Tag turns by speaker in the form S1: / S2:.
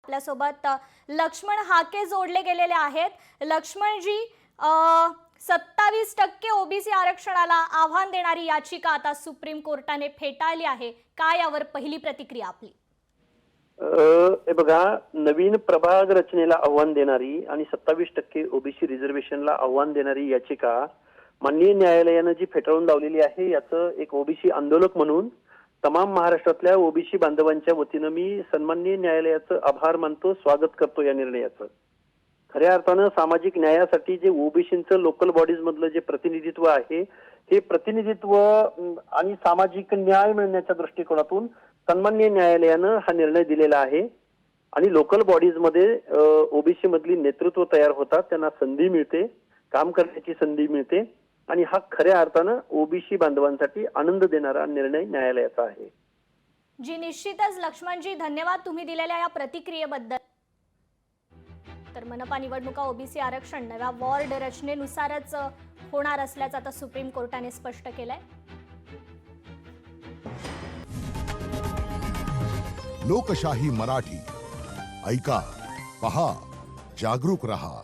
S1: आपल्यासोबत लक्ष्मण हाके जोडले गेलेले आहेत. लक्ष्मणजी, 27% ओबीसी आरक्षणाला आव्हान देणारी याचिका आता सुप्रीम कोर्टाने फेटाळली आहे. काय यावर पहिली प्रतिक्रिया आपली?
S2: हे बघा, नवीन प्रभाग रचनेला आव्हान देणारी आणि 27% ओबीसी रिझर्वेशनला आव्हान देणारी याचिका माननीय न्यायालयानं जी फेटाळून लावलेली आहे, याचं एक ओबीसी आंदोलक म्हणून तमाम महाराष्ट्रातल्या ओबीसी बांधवांच्या वतीनं मी सन्माननीय न्यायालयाचं आभार मानतो, स्वागत करतो या निर्णयाचं. खऱ्या अर्थानं सामाजिक न्यायासाठी जे ओबीसीचं लोकल बॉडीज मधलं जे प्रतिनिधित्व आहे, हे प्रतिनिधित्व आणि सामाजिक न्याय मिळण्याच्या दृष्टिकोनातून सन्माननीय न्यायालयानं हा निर्णय दिलेला आहे. आणि लोकल बॉडीज मध्ये ओबीसी मधली नेतृत्व तयार होतात, त्यांना संधी मिळते, काम करण्याची संधी मिळते आणि हा खऱ्या अर्थानं ओबीसी बांधवांसाठी आनंद देणारा निर्णय न्यायालयाचा आहे.
S1: जी, निश्चितच लक्ष्मणजी, धन्यवाद तुम्ही दिलेल्या या प्रतिक्रियेबद्दल. तर मनपा निवडणुका ओबीसी आरक्षण नव्या वॉर्ड रचनेनुसारच होणार असल्याचं आता सुप्रीम कोर्टाने स्पष्ट केलंय.
S3: लोकशाही मराठी ऐका, पहा, जागरूक रहा.